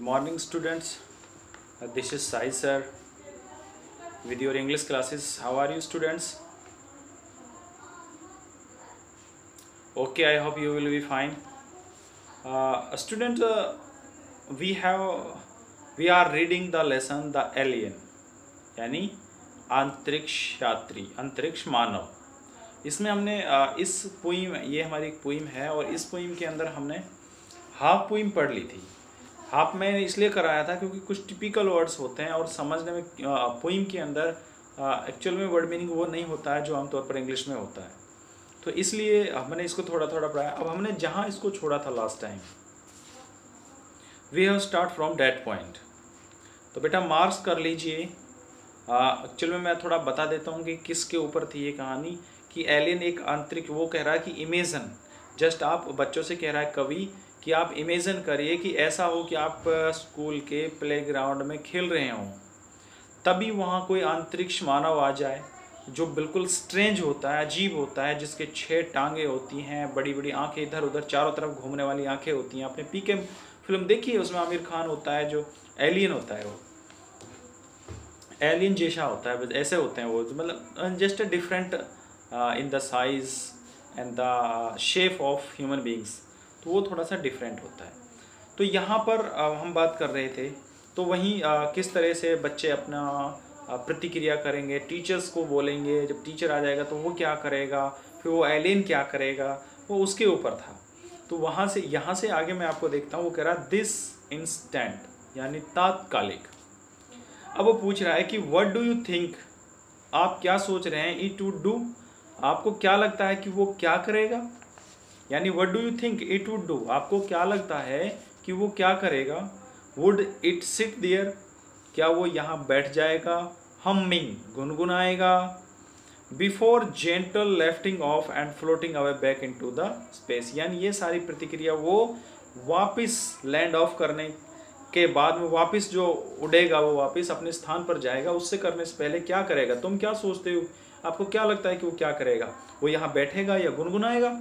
Morning students. This is Sai sir with your English classes. How are you students? Okay, I hope you will be fine. Student, we are reading the lesson The Alien, यानी अंतरिक्ष यात्री, अंतरिक्ष मानव। इसमें हमने इस poem, ये हमारी एक पोइम है और इस पोइम के अंदर हमने हाफ पोइम पढ़ ली थी। हाफ मैंने इसलिए कराया था क्योंकि कुछ टिपिकल वर्ड्स होते हैं और समझने में पोइम के अंदर एक्चुअल में वर्ड मीनिंग वो नहीं होता है जो आमतौर पर इंग्लिश में होता है, तो इसलिए हमने इसको थोड़ा थोड़ा पढ़ाया। अब हमने जहाँ इसको छोड़ा था last time, we have start from that point. तो बेटा मार्क्स कर लीजिए। एक्चुअल में मैं थोड़ा बता देता हूँ कि किसके ऊपर थी ये कहानी, कि एलियन एक आंतरिक, वो कह रहा है कि इमेजिन, जस्ट आप बच्चों से कह रहा है कवि कि आप इमेजिन करिए कि ऐसा हो कि आप स्कूल के प्लेग्राउंड में खेल रहे हों, तभी वहाँ कोई अंतरिक्ष मानव आ जाए जो बिल्कुल स्ट्रेंज होता है, अजीब होता है, जिसके 6 टांगे होती हैं, बड़ी बड़ी आंखें, इधर उधर चारों तरफ घूमने वाली आंखें होती हैं। आपने पीके फिल्म देखी है, उसमें आमिर खान होता है जो एलियन होता है, वो एलियन जैसा होता है, ऐसे होते हैं वो, मतलब just a different in the size and the shape of human beings, तो वो थोड़ा सा डिफरेंट होता है। तो यहाँ पर हम बात कर रहे थे, तो वहीं किस तरह से बच्चे अपना प्रतिक्रिया करेंगे, टीचर्स को बोलेंगे, जब टीचर आ जाएगा तो वो क्या करेगा, फिर वो एलियन क्या करेगा, वो उसके ऊपर था। तो वहाँ से यहाँ से आगे मैं आपको देखता हूँ, वो कह रहा दिस इंस्टेंट यानी तात्कालिक। अब वो पूछ रहा है कि व्हाट डू यू थिंक, आप क्या सोच रहे हैं, इट वुड डू, आपको क्या लगता है कि वो क्या करेगा, यानी what do you think it would do, आपको क्या लगता है कि वो क्या करेगा। वुड इट सिट देयर, क्या वो यहाँ बैठ जाएगा, हमिंग गुनगुनाएगा, before gentle lifting off and floating away back into the space, यानी ये सारी प्रतिक्रिया वो वापस लैंड ऑफ करने के बाद में वापस जो उड़ेगा, वो वापस अपने स्थान पर जाएगा, उससे करने से पहले क्या करेगा, तुम क्या सोचते हो, आपको क्या लगता है कि वो क्या करेगा, वो यहाँ बैठेगा या गुनगुनाएगा।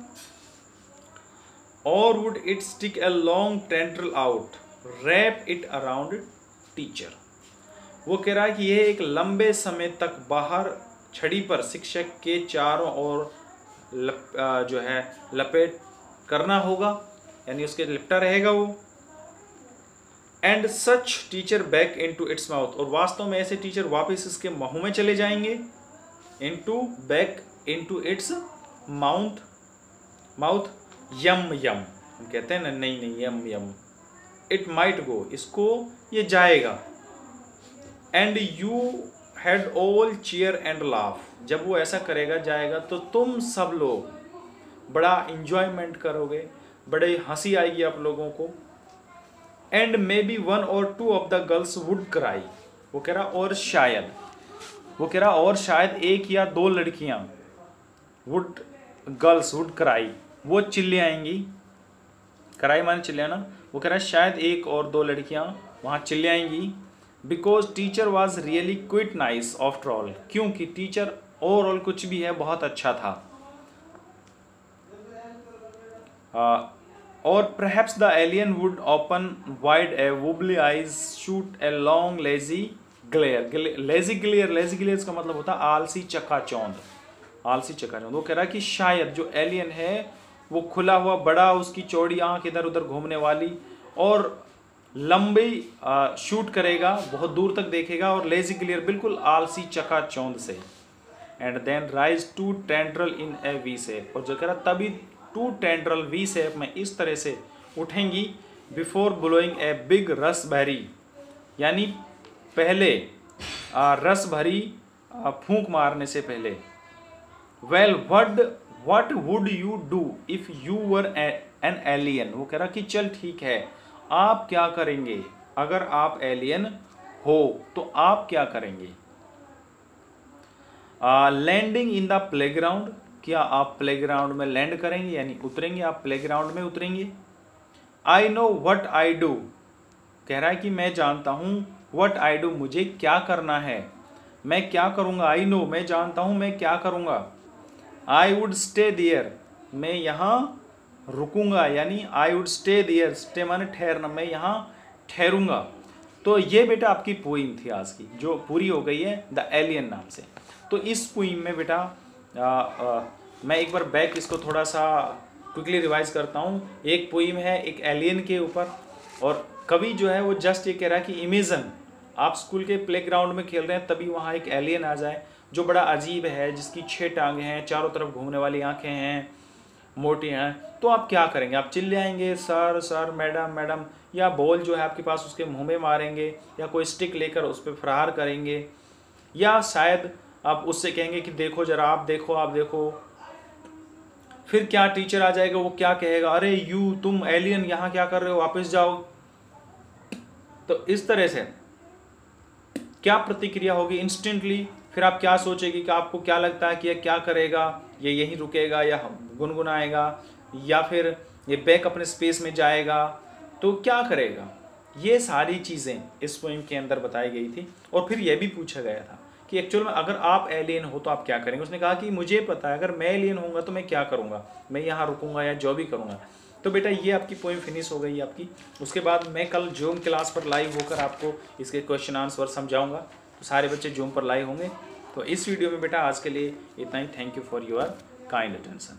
और would it stick a long tendril out, wrap it around teacher, वो कह रहा है कि यह एक लंबे समय तक बाहर छड़ी पर शिक्षक के चारों ओर जो है लपेट करना होगा, यानी उसके लिपटा रहेगा वो। And such teacher back into its mouth, और वास्तव में ऐसे टीचर वापस इसके मुंह में चले जाएंगे, into back into its mouth, mouth yum yum हम कहते हैं ना, नहीं नहीं यम यम, इट माइट गो, इसको ये जाएगा। And you had all cheer and laugh, जब वो ऐसा करेगा जाएगा तो तुम सब लोग बड़ा इंजॉयमेंट करोगे, बड़े हंसी आएगी आप लोगों को। And may be 1 or 2 of the girls would cry, वो कह रहा और शायद, वो कह रहा और शायद 1 या 2 लड़कियां, वुड गर्ल्स वुड क्राई, वो चिल्लाएंगी, कराई माने चिल्लाना, वो कह रहा है शायद 1 और 2 लड़कियां वहाँ चिल्लाएंगी। Because teacher was really quite nice after all, क्योंकि टीचर ओवरऑल कुछ भी है बहुत अच्छा था। और perhaps the alien would open wide a wobbly eyes, shoot a long lazy glare, lazy glare का मतलब होता है आलसी चकाचौंध, आलसी चकाचौंध। वो कह रहा है कि शायद जो एलियन है वो खुला हुआ बड़ा, उसकी चौड़ी आंख इधर उधर घूमने वाली, और लंबी शूट करेगा, बहुत दूर तक देखेगा, और लेजी ग्लेयर बिल्कुल आलसी चकाचौंध से। And then rise 2 tendril in a V shape, और जो कह रहा तभी 2 टेंड्रल वी शेप में इस तरह से उठेंगी, बिफोर ब्लोइंग ए बिग रस भरी, यानी पहले रस भरी फूंक मारने से पहले। Well what would you do if you were an alien, वो कह रहा कि चल ठीक है, आप क्या करेंगे अगर आप एलियन हो, तो आप क्या करेंगे। लैंडिंग इन द प्लेग्राउंड, क्या आप प्लेग्राउंड में लैंड करेंगे, यानी उतरेंगे, आप प्लेग्राउंड में उतरेंगे। I know what I do, कह रहा है कि मैं जानता हूं, व्हाट आई डू मुझे क्या करना है, मैं क्या करूंगा। आई नो मैं जानता हूं मैं क्या करूंगा। आई वुड स्टे देयर, मैं यहाँ रुकूंगा, यानी I would stay there, stay माने ठहरना, मैं यहाँ ठहरूंगा। तो ये बेटा आपकी पोइम थी आज की, जो पूरी हो गई है द एलियन नाम से। तो इस पोइम में बेटा मैं एक बार बैक इसको थोड़ा सा क्विकली रिवाइज करता हूँ। एक पोइम है एक एलियन के ऊपर, और कवि जो है वो जस्ट ये कह रहा है कि इमेजिन आप स्कूल के प्लेग्राउंड में खेल रहे हैं, तभी वहाँ एक एलियन आ जाए जो बड़ा अजीब है, जिसकी 6 टांगें हैं, चारों तरफ घूमने वाली आंखें हैं, मोटी हैं। तो आप क्या करेंगे? आप चिल्लाएंगे सर सर, मैडम मैडम, या बॉल जो है आपके पास उसके मुंह में मारेंगे, या कोई स्टिक लेकर उस पर प्रहार करेंगे, या शायद आप उससे कहेंगे कि देखो जरा, आप देखो आप देखो। फिर क्या टीचर आ जाएगा, वो क्या कहेगा, अरे यू तुम एलियन यहाँ क्या कर रहे हो, वापस जाओ। तो इस तरह से क्या प्रतिक्रिया होगी इंस्टेंटली? फिर आप क्या सोचेगी कि आपको क्या लगता है कि ये क्या करेगा, ये यहीं रुकेगा या गुनगुनाएगा, या फिर ये बैक अपने स्पेस में जाएगा, तो क्या करेगा? ये सारी चीज़ें इस पोइम के अंदर बताई गई थी। और फिर यह भी पूछा गया था कि एक्चुअल में अगर आप एलियन हो तो आप क्या करेंगे। उसने कहा कि मुझे पता है, अगर मैं एलियन होऊंगा तो मैं क्या करूँगा, मैं यहाँ रुकूंगा या जो भी करूँगा। तो बेटा ये आपकी पोइम फिनिश हो गई आपकी। उसके बाद मैं कल जूम क्लास पर लाइव होकर आपको इसके क्वेश्चन आंसर समझाऊंगा, तो सारे बच्चे जूम पर लाइव होंगे। तो इस वीडियो में बेटा आज के लिए इतना ही। Thank you for your kind attention.